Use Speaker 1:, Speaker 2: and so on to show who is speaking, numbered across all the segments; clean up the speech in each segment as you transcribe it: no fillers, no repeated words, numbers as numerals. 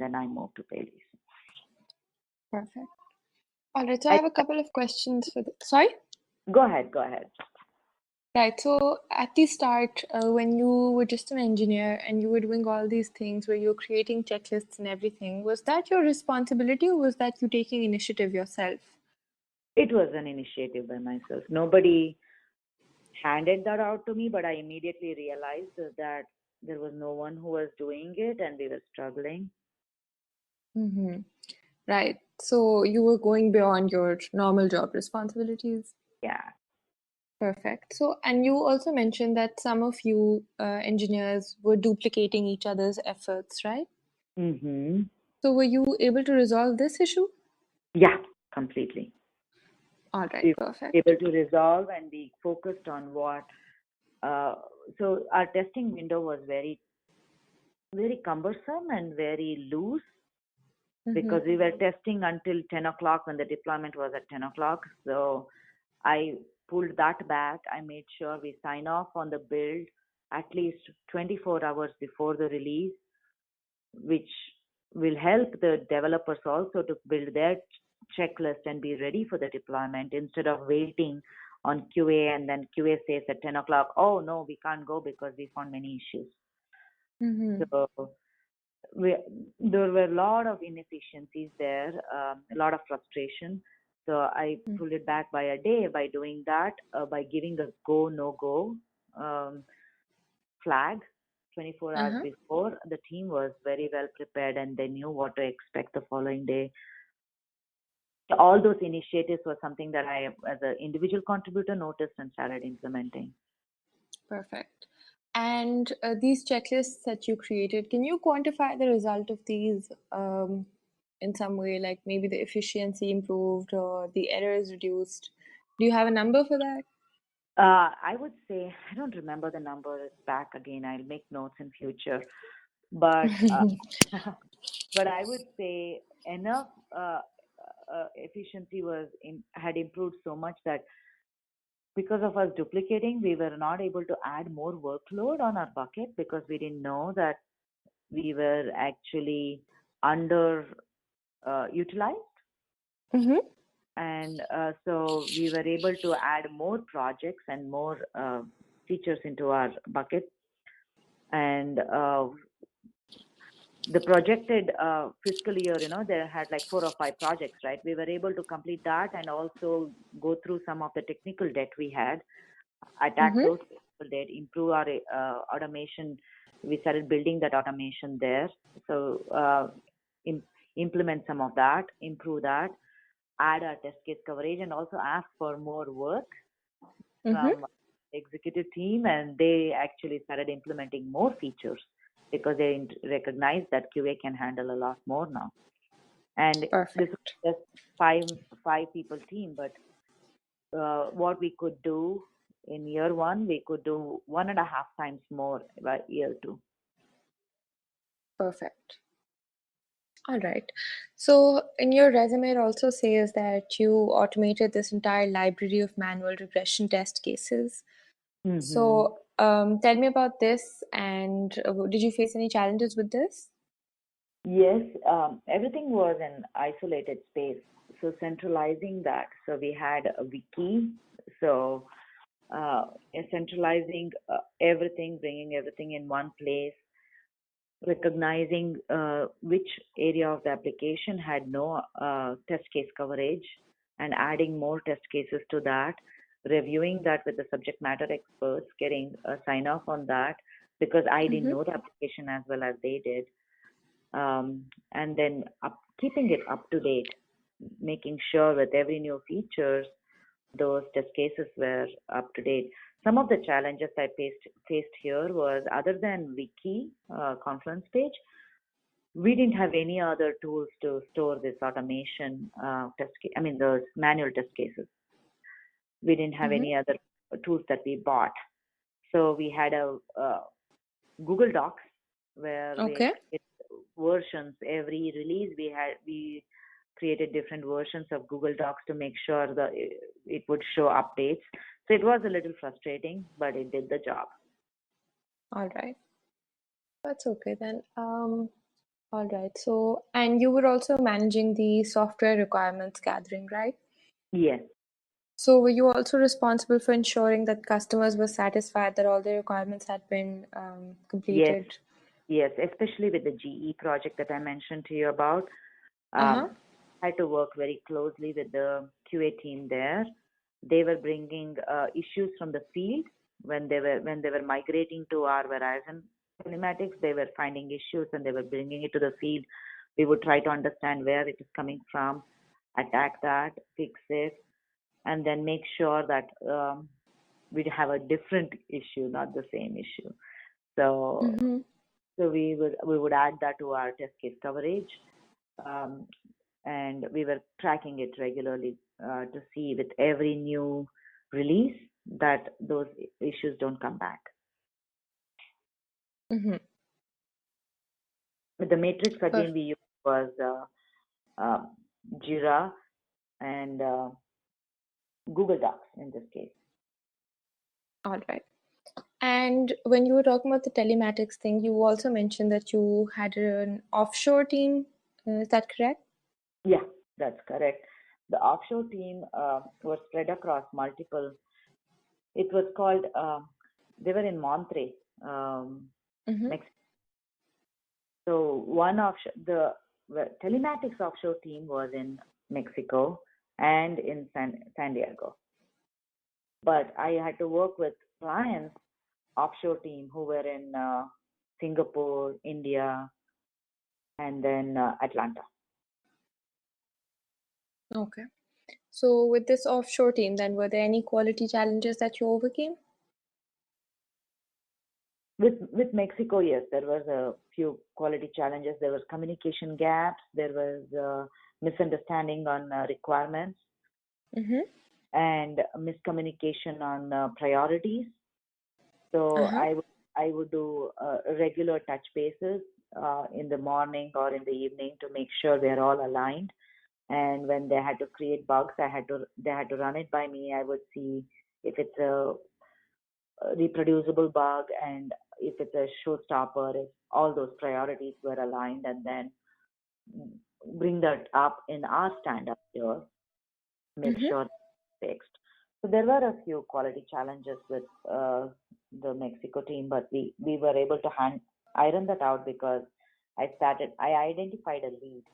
Speaker 1: then I moved to Baileys.
Speaker 2: Perfect. All right. So I have a couple of questions for sorry?
Speaker 1: Go ahead.
Speaker 2: Right. So at the start, when you were just an engineer and you were doing all these things where you're creating checklists and everything, was that your responsibility or was that you taking initiative yourself?
Speaker 1: It was an initiative by myself. Nobody handed that out to me, but I immediately realized that there was no one who was doing it and we were struggling.
Speaker 2: Mm-hmm. Right. So you were going beyond your normal job responsibilities.
Speaker 1: Yeah.
Speaker 2: Perfect. So, and you also mentioned that some of you engineers were duplicating each other's efforts, right?
Speaker 1: Mm-hmm.
Speaker 2: So were you able to resolve this issue?
Speaker 1: Yeah, completely.
Speaker 2: All right,
Speaker 1: We
Speaker 2: perfect.
Speaker 1: were able to resolve and be focused on what. So our testing window was very, very cumbersome and very loose because we were testing until 10 o'clock when the deployment was at 10 o'clock. So I pulled that back. I made sure we sign off on the build at least 24 hours before the release, which will help the developers also to build their checklist and be ready for the deployment instead of waiting on QA and then QA says at 10 o'clock, oh no, we can't go because we found many issues. So there were a lot of inefficiencies there, a lot of frustration. So I pulled it back by a day by doing that, by giving a go, no go flag 24 hours before. The team was very well prepared and they knew what to expect the following day. All those initiatives were something that I, as an individual contributor, noticed and started implementing.
Speaker 2: Perfect. And these checklists that you created, can you quantify the result of these in some way, like maybe the efficiency improved or the errors reduced? Do you have a number for that?
Speaker 1: I would say, I don't remember the number back again. I'll make notes in future. But but I would say enough efficiency had improved so much that because of us duplicating, we were not able to add more workload on our bucket because we didn't know that we were actually under utilized. And so we were able to add more projects and more features into our bucket. And the projected fiscal year, they had like 4 or 5 projects, right? We were able to complete that and also go through some of the technical debt we had, attack those technical debt, improve our automation. We started building that automation there. So implement some of that, improve that, add our test case coverage, and also ask for more work from the executive team. And they actually started implementing more features because they recognize that QA can handle a lot more now. And this is just five people team, but what we could do in year 1, we could do 1.5 times more by year 2.
Speaker 2: Perfect. All right. So in your resume, it also says that you automated this entire library of manual regression test cases. So tell me about this, and did you face any challenges with this?
Speaker 1: Yes, everything was in isolated space. So centralizing that. So we had a wiki. So centralizing everything, bringing everything in one place, recognizing which area of the application had no test case coverage and adding more test cases to that, reviewing that with the subject matter experts, getting a sign off on that because I didn't know the application as well as they did. And then keeping it up to date, making sure with every new features, those test cases were up to date. Some of the challenges I faced here was, other than wiki Confluence page, we didn't have any other tools to store this automation those manual test cases. We didn't have any other tools that we bought. So we had a Google Docs where we created versions. Every release we created different versions of Google Docs to make sure that it would show updates. So it was a little frustrating, but it did the job.
Speaker 2: All right. That's okay then. All right. So, and you were also managing the software requirements gathering, right?
Speaker 1: Yes,
Speaker 2: So, were you also responsible for ensuring that customers were satisfied that all the requirements had been
Speaker 1: yes,
Speaker 2: completed?
Speaker 1: yes, especially with the GE project that I mentioned to you about.
Speaker 2: Uh-huh.
Speaker 1: I had to work very closely with the QA team there. They were bringing issues from the field when they were migrating to our Verizon telematics. They were finding issues and they were bringing it to the field. We would try to understand where it is coming from, attack that, fix it, and then make sure that we'd have a different issue, not the same issue. So
Speaker 2: Mm-hmm.
Speaker 1: so we would add that to our test case coverage, um, and we were tracking it regularly to see with every new release that those issues don't come back.
Speaker 2: Mm-hmm.
Speaker 1: With the matrix again,
Speaker 2: Perfect.
Speaker 1: we used was uh, Jira and Google Docs in this case.
Speaker 2: All right. And when you were talking about the telematics thing, you also mentioned that you had an offshore team. Is that correct?
Speaker 1: Yeah, that's correct. The offshore team was spread across multiple. It was called. They were in Monterey,
Speaker 2: Mm-hmm.
Speaker 1: Mexico. So one offshore, the telematics offshore team was in Mexico and in San Diego. But I had to work with clients offshore team who were in Singapore, India, and then Atlanta.
Speaker 2: Okay. So with this offshore team, then were there any quality challenges that you overcame?
Speaker 1: With Mexico, yes, there was a few quality challenges. There was communication gaps. There was misunderstanding on requirements
Speaker 2: Mm-hmm.
Speaker 1: and miscommunication on priorities. So
Speaker 2: Uh-huh.
Speaker 1: I would do regular touch bases in the morning or in the evening to make sure they're all aligned. And when they had to create bugs, they had to run it by me. I would see if it's a reproducible bug and if it's a showstopper, if all those priorities were aligned, and then bring that up in our stand up here, make
Speaker 2: Mm-hmm.
Speaker 1: sure fixed. So there were a few quality challenges with the Mexico team, but we were able to iron that out because I identified a lead.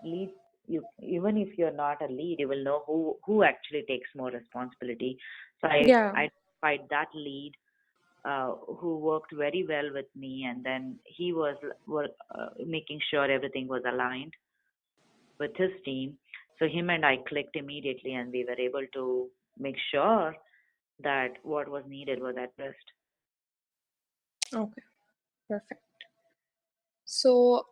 Speaker 1: Lead, you even if you're not a lead, you will know who actually takes more responsibility. So
Speaker 2: Yeah.
Speaker 1: I identified that lead who worked very well with me, and then he was making sure everything was aligned with his team. So him and I clicked immediately, and we were able to make sure that what was needed was addressed.
Speaker 2: Okay. Perfect. So,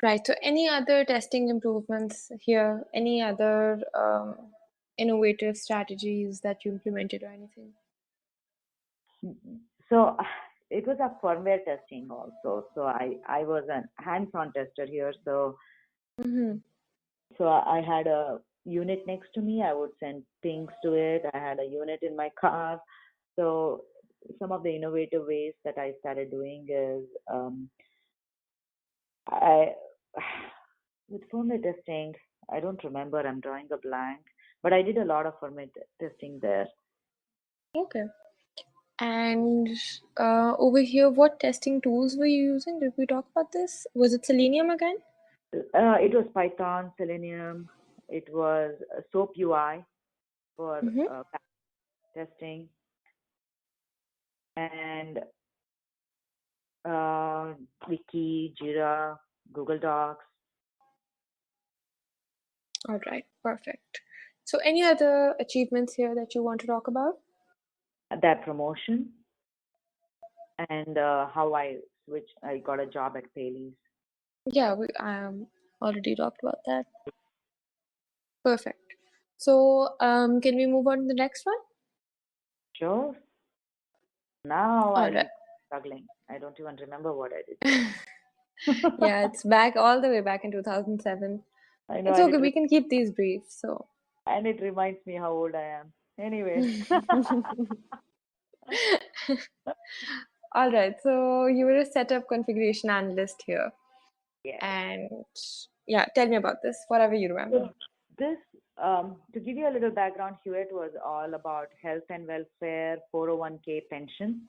Speaker 2: right. So any other testing improvements here? Any other innovative strategies that you implemented or anything?
Speaker 1: So it was a firmware testing also. So I was a hands-on tester here.
Speaker 2: Mm-hmm.
Speaker 1: So I had a unit next to me. I would send pings to it. I had a unit in my car. So some of the innovative ways that I started doing is I with firmware testing. I don't remember. I'm drawing a blank, but I did a lot of firmware testing there.
Speaker 2: Okay. And over here, what testing tools were you using? Did we talk about this? Was it Selenium again?
Speaker 1: It was Python, Selenium. It was SOAP UI for
Speaker 2: Mm-hmm.
Speaker 1: testing, and Wiki, Jira, Google Docs.
Speaker 2: All right, perfect. So any other achievements here that you want to talk about?
Speaker 1: That promotion, and how I got a job at Paley's.
Speaker 2: Yeah, we already talked about that. Perfect. So can we move on to the next one?
Speaker 1: Sure. Now
Speaker 2: All
Speaker 1: I'll
Speaker 2: right.
Speaker 1: be struggling. I don't even remember what I did there.
Speaker 2: Yeah, it's back all the way back in 2007.
Speaker 1: I know,
Speaker 2: It's okay, we can keep these brief. So,
Speaker 1: and it reminds me how old I am. Anyways.
Speaker 2: All right. So you were a setup configuration analyst here.
Speaker 1: Yes.
Speaker 2: And yeah, tell me about this, whatever you remember.
Speaker 1: So this, to give you a little background, Hewitt was all about health and welfare, 401k pension.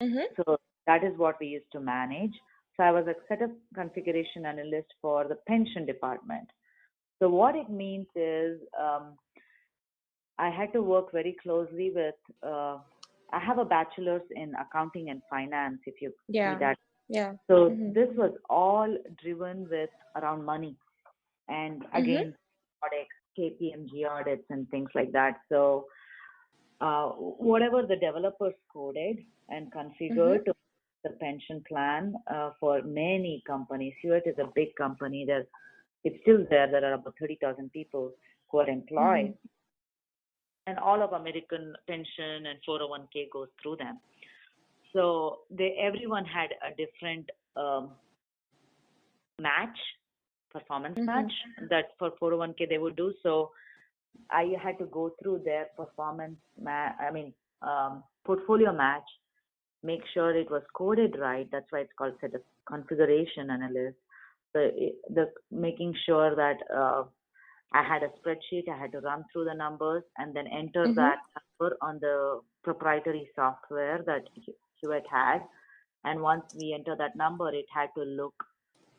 Speaker 2: Mm-hmm.
Speaker 1: So that is what we used to manage. So I was a setup configuration analyst for the pension department. So what it means is I had to work very closely with. I have a bachelor's in accounting and finance. If you see
Speaker 2: Yeah.
Speaker 1: that,
Speaker 2: Yeah.
Speaker 1: so
Speaker 2: Mm-hmm.
Speaker 1: this was all driven with around money and
Speaker 2: Mm-hmm.
Speaker 1: again audits, KPMG audits and things like that. So whatever the developers coded and
Speaker 2: Mm-hmm.
Speaker 1: configured to the pension plan for many companies. Hewitt is a big company. It's still there. There are about 30,000 people who are
Speaker 2: Mm-hmm.
Speaker 1: employed, and all of American pension and 401k goes through them. So everyone had a different match, performance
Speaker 2: Mm-hmm.
Speaker 1: match that for 401k they would do. So I had to go through their portfolio match, make sure it was coded right. That's why it's called set of configuration analyst. So the making sure that I had a spreadsheet. I had to run through the numbers and then enter
Speaker 2: Mm-hmm.
Speaker 1: that number on the proprietary software that Hewitt had. And once we enter that number, it had to look,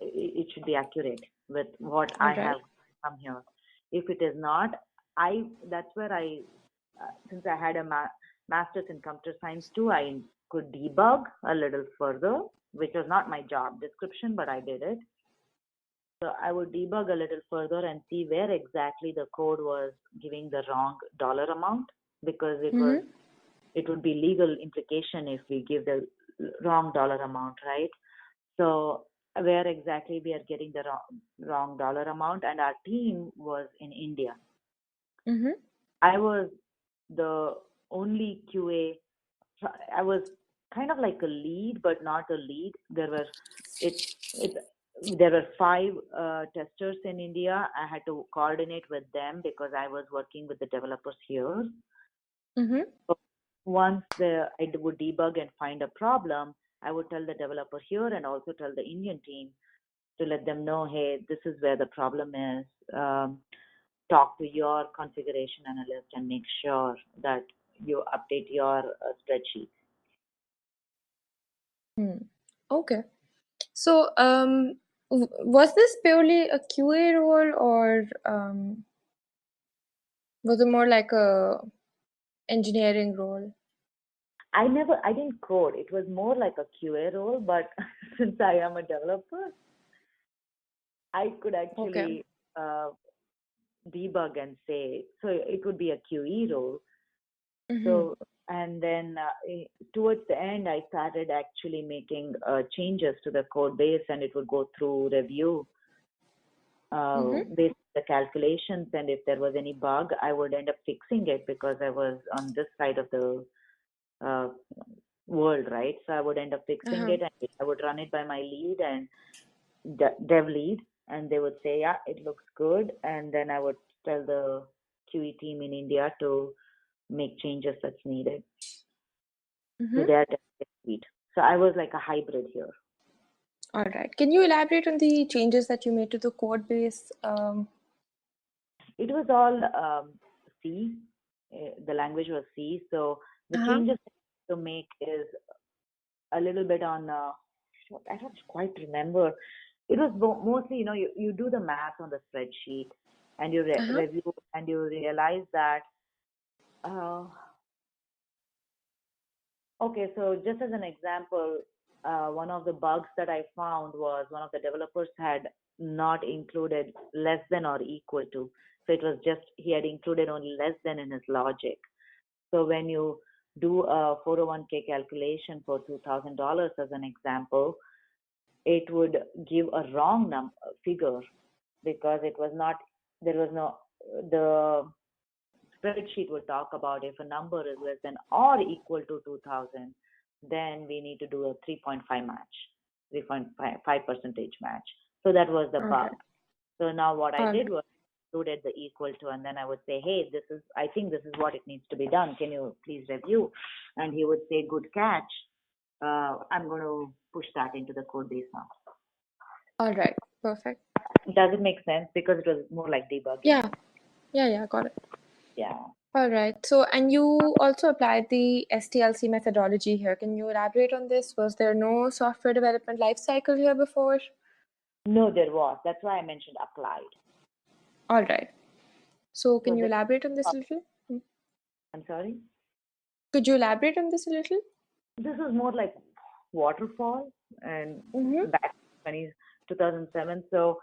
Speaker 1: it should be accurate with what
Speaker 2: All
Speaker 1: I
Speaker 2: right.
Speaker 1: have come here. If it is not, that's where since I had a master's in computer science too, I could debug a little further, which was not my job description, but I did it. So I would debug a little further and see where exactly the code was giving the wrong dollar amount, because
Speaker 2: Mm-hmm.
Speaker 1: it would be legal implication if we give the wrong dollar amount, right? So where exactly we are getting the wrong dollar amount, and our team was in India.
Speaker 2: Mm-hmm.
Speaker 1: I was the only QA. I was kind of like a lead, but not a lead. It it there were five testers in India. I had to coordinate with them because I was working with the developers here.
Speaker 2: Mm-hmm.
Speaker 1: So once I would debug and find a problem, I would tell the developer here and also tell the Indian team to let them know, hey, this is where the problem is. Talk to your configuration analyst and make sure that you update your spreadsheet.
Speaker 2: Hmm. Okay. So, was this purely a QA role, or was it more like a engineering role?
Speaker 1: I didn't code. It was more like a QA role, but since I am a developer, I could
Speaker 2: Okay.
Speaker 1: actually uh, debug and say, so it would be a QE role.
Speaker 2: Mm-hmm.
Speaker 1: So, and then towards the end, I started actually making changes to the code base, and it would go through review
Speaker 2: Mm-hmm.
Speaker 1: based on the calculations. And if there was any bug, I would end up fixing it because I was on this side of the uh, world, right? So I would end up fixing
Speaker 2: Uh-huh.
Speaker 1: it, and I would run it by my lead and dev lead, and they would say, yeah, it looks good. And then I would tell the QE team in India to make changes that's needed to
Speaker 2: Mm-hmm.
Speaker 1: their test suite. So I was like a hybrid here.
Speaker 2: All right. Can you elaborate on the changes that you made to the code base?
Speaker 1: It was all C. The language was C. So the
Speaker 2: Uh-huh.
Speaker 1: changes to make is a little bit on. I don't quite remember. It was mostly, you do the math on the spreadsheet and you
Speaker 2: Uh-huh.
Speaker 1: review and you realize that. Uh, okay, so just as an example, one of the bugs that I found was one of the developers had not included less than or equal to. So it was just he had included only less than in his logic. So when you do a 401k calculation for $2,000 as an example, it would give a wrong figure because it was not, there was no, the spreadsheet would talk about if a number is less than or equal to 2000, then we need to do a 3.5 match, 3.5 percentage match. So that was the
Speaker 2: All
Speaker 1: bug.
Speaker 2: right.
Speaker 1: So now what I
Speaker 2: All
Speaker 1: did
Speaker 2: right.
Speaker 1: was included the equal to, and then I would say, hey, I think this is what it needs to be done. Can you please review? And he would say, good catch. I'm going to push that into the code base now.
Speaker 2: All right, perfect.
Speaker 1: Does it make sense? Because it was more like debugging.
Speaker 2: Yeah, got it.
Speaker 1: Yeah.
Speaker 2: All right. So, and you also applied the STLC methodology here. Can you elaborate on this? Was there no software development lifecycle here before?
Speaker 1: No, there was. That's why I mentioned applied.
Speaker 2: All right. So,
Speaker 1: So
Speaker 2: can you elaborate on this a little?
Speaker 1: I'm sorry?
Speaker 2: Could you elaborate on this a little?
Speaker 1: This is more like waterfall and back in 2007. So